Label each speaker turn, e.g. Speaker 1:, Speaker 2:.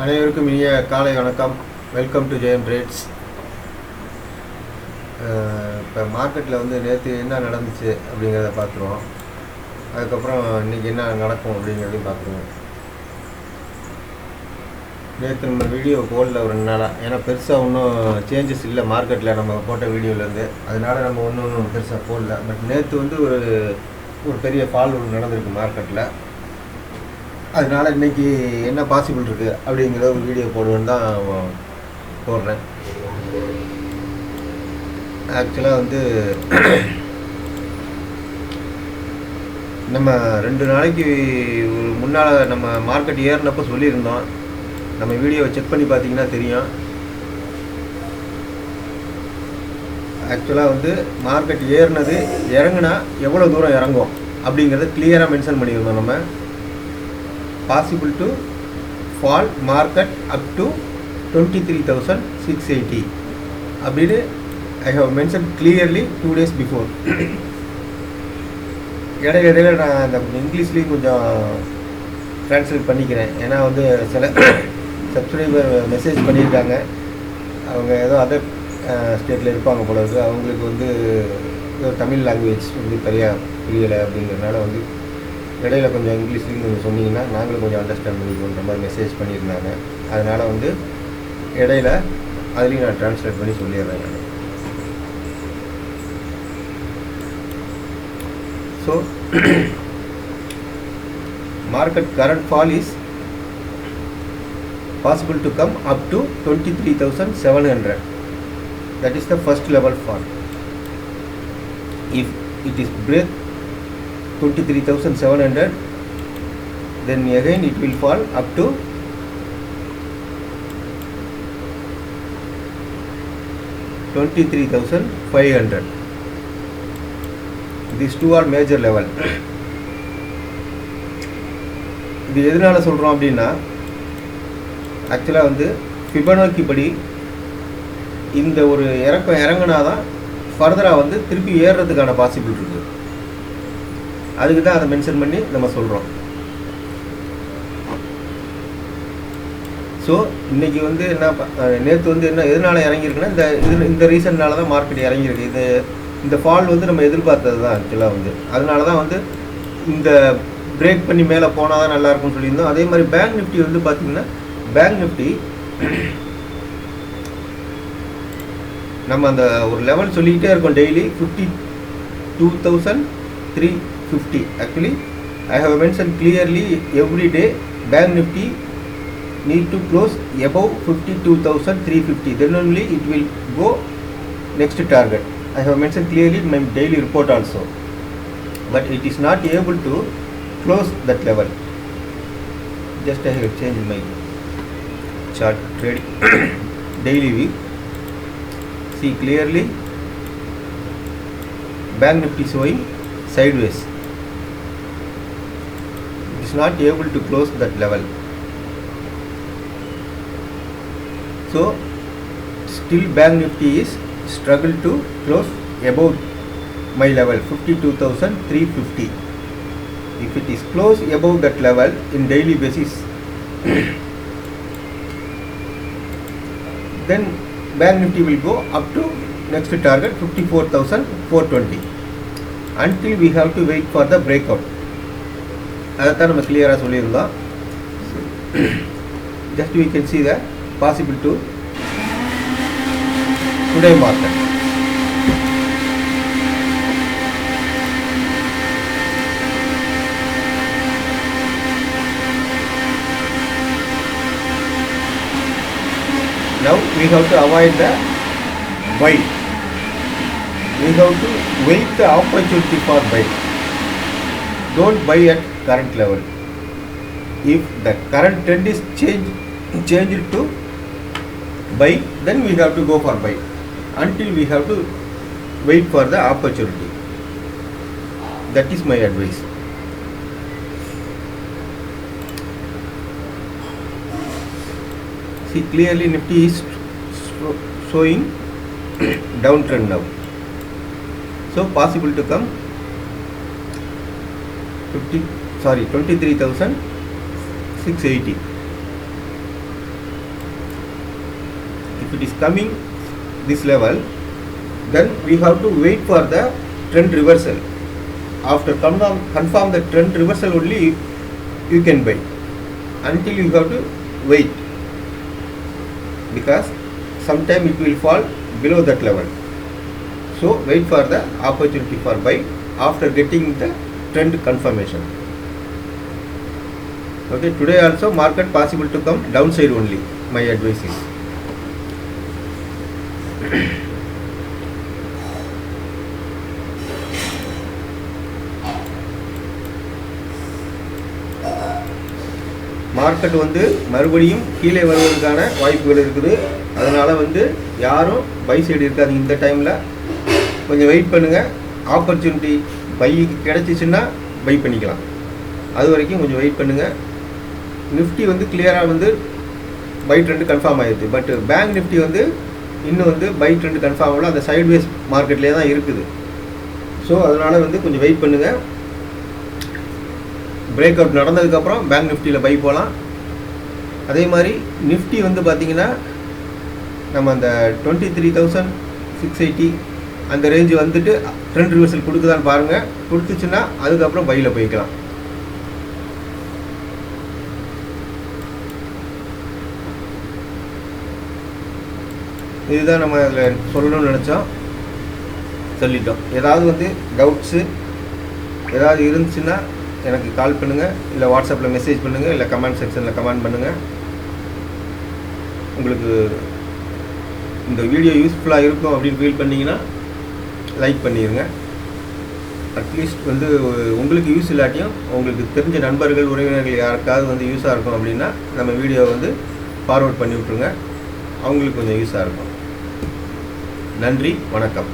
Speaker 1: அனைவருக்கும் இனிய காலை வணக்கம். Welcome to Jayam trades. இப்போ மார்க்கெட்டில் வந்து நேற்று என்ன நடந்துச்சு அப்படிங்கிறத பார்த்துருவோம். அதுக்கப்புறம் இன்றைக்கி என்ன நடக்கும் அப்படிங்கிறதையும் பார்த்துருவோம். நேற்று நம்ம வீடியோ போடல ஒரு 2 நாளாக, ஏன்னா பெருசாக ஒன்றும் சேஞ்சஸ் இல்லை மார்க்கெட்டில் நம்ம போட்ட வீடியோலேருந்து. அதனால் நம்ம ஒன்றும் பெருசாக போடல. பட் நேற்று வந்து ஒரு பெரிய ஃபால் ஒன்று நடந்திருக்கு மார்க்கெட்டில். அதனால் இன்றைக்கி என்ன பாசிபிள் இருக்குது அப்படிங்கிற ஒரு வீடியோ போடுவேன்னு தான் போடுறேன். ஆக்சுவலாக வந்து நம்ம 2 நாளைக்கு முன்னால் நம்ம மார்க்கெட் ஏறினப்போ சொல்லியிருந்தோம். நம்ம வீடியோவை செக் பண்ணி பார்த்தீங்கன்னா தெரியும். ஆக்சுவலாக வந்து மார்க்கெட் ஏறினது இறங்குனா எவ்வளோ தூரம் இறங்கும் அப்படிங்கிறத கிளியராக மென்ஷன் பண்ணியிருந்தோம். நம்ம possible to fall market up to 23,680 அப்படின்னு I have mentioned clearly 2 days before. இடையில நான் அந்த இங்கிலீஷ்லேயும் கொஞ்சம் ட்ரான்ஸ்லேட் பண்ணிக்கிறேன். ஏன்னா வந்து சில சப்ஸ்கிரைபர் மெசேஜ் பண்ணியிருக்காங்க, அவங்க ஏதோ அதர் ஸ்டேட்டில் இருப்பாங்க போல இருக்குது. அவங்களுக்கு வந்து தமிழ் லாங்குவேஜ் வந்து சரியாக புரியலை அப்படிங்கிறதுனால வந்து இடையில கொஞ்சம் இங்கிலீஷ்லேயும் கொஞ்சம் சொன்னீங்கன்னா நாங்களும் கொஞ்சம் அண்டர்ஸ்டாண்ட் பண்ணிக்கோன்ற மாதிரி மெசேஜ் பண்ணியிருந்தாங்க. அதனால் வந்து இடையில அதுலேயும் நான் ட்ரான்ஸ்லேட் பண்ணி சொல்லிடுறேன் நான். So market current fall is possible to come up to 23,700. That is the first level fall. If it is break 23,700, then again it will fall up to 23,500. These two are major level. இது எதனால சொல்கிறோம் அப்படின்னா, ஆக்சுவலாக வந்து Fibonacci படி இந்த ஒரு இறங்கினாதான் ஃபர்தராக வந்து திருப்பி ஏறுறதுக்கான பாசிபிள் இருக்குது. அதுக்கு தான் அதை மென்ஷன் பண்ணி நம்ம சொல்கிறோம். ஸோ இன்றைக்கி வந்து என்ன, நேற்று வந்து என்ன எதனால் இறங்கியிருக்குன்னா இந்த ரீசன்னால தான் மார்க்கெட் இறங்கியிருக்கு. இந்த ஃபால் வந்து நம்ம எதிர்பார்த்தது தான் ஆக்சுவலாக வந்து. அதனால தான் வந்து இந்த பிரேக் பண்ணி மேலே போனால் தான் நல்லாயிருக்கும்னு சொல்லியிருந்தோம். அதே மாதிரி பேங்க் நிஃப்டி வந்து பார்த்திங்கன்னா, பேங்க் நிஃப்டி நம்ம அந்த ஒரு லெவல் சொல்லிக்கிட்டே இருக்கோம் daily 52,350. Actually I have mentioned clearly every day bank nifty need to close above 52,350, then only it will go next target. I have mentioned clearly in my daily report also, but it is not able to close that level. Just I have changed my chart trade daily week. See clearly bank nifty showing sideways. It is not able to close that level. So still bank nifty is struggle to close above my level 52,350. If it is close above that level in daily basis, then bank nifty will go up to next target 54,420. until we have to wait for the breakout. அதைத்தான் நம்ம கிளியராக சொல்லியிருந்தோம். just we can see the possible to today market. Now we have to avoid the buy. We have to wait the opportunity for buy. Don't buy at current level. If the current trend is changed to buy, then we have to go for buy. Until we have to wait for the opportunity. That is my advice. See clearly Nifty is showing downtrend now. So possible to come 23,680. if it is coming this level, then we have to wait for the trend reversal. After confirm the trend reversal only you can buy. Until you have to wait, because sometime it will fall below that level. So wait for the opportunity for buy after getting the trend confirmation. Okay, today also market possible to come downside only. My advice is. Market வந்து மறுபடியும் கீழே வருவதற்கான வாய்ப்புகள் இருக்குது. அதனால் வந்து யாரும் by side இருக்காது. இந்த டைமில் கொஞ்சம் வெயிட் பண்ணுங்கள். ஆப்பர்ச்சுனிட்டி பைக்கு கிடச்சிச்சின்னா பை பண்ணிக்கலாம். அது வரைக்கும் கொஞ்சம் வெயிட் பண்ணுங்கள். நிஃப்டி வந்து கிளியராக வந்து பை ட்ரெண்டு கன்ஃபார்ம் ஆகிடுது. பட் பேங்க் நிஃப்டி வந்து இன்னும் வந்து பை ட்ரெண்டு கன்ஃபார்ம் ஆகல. அந்த சைட்வேஸ் மார்க்கெட்லேயே தான் இருக்குது. ஸோ அதனால் வந்து கொஞ்சம் வெயிட் பண்ணுங்கள். பிரேக் அவுட் நடந்ததுக்கப்புறம் பேங்க் நிஃப்டியில் பை போகலாம். அதே மாதிரி நிஃப்டி வந்து பார்த்திங்கன்னா நம்ம அந்த 23,680 அந்த ரேஞ்சு வந்துட்டு ட்ரெண்ட் ரிவர்சல் கொடுக்குதான்னு பாருங்கள். கொடுத்துச்சுன்னா அதுக்கப்புறம் பையில் போய்க்கலாம். இதுதான் நம்ம அதில் சொல்லணும்னு நினச்சோம், சொல்லிட்டோம். ஏதாவது வந்து டவுட்ஸு ஏதாவது இருந்துச்சுன்னா எனக்கு கால் பண்ணுங்கள், இல்லை வாட்ஸ்அப்பில் மெசேஜ் பண்ணுங்கள், இல்லை கமெண்ட் செக்ஷனில் கமெண்ட் பண்ணுங்கள். உங்களுக்கு இந்த வீடியோ யூஸ்ஃபுல்லாக இருக்கும் அப்படின்னு ஃபீல் பண்ணிங்கன்னா லைக் பண்ணிடுங்க. அட்லீஸ்ட் வந்து உங்களுக்கு யூஸ் இல்லாட்டியும் உங்களுக்கு தெரிஞ்ச நண்பர்கள் உறவினர்கள் யாருக்காவது வந்து யூஸாக இருக்கும் அப்படின்னா நம்ம வீடியோ வந்து ஃபார்வர்ட் பண்ணி விட்ருங்க. அவங்களுக்கு கொஞ்சம் யூஸாக இருக்கும். நன்றி, வணக்கம்.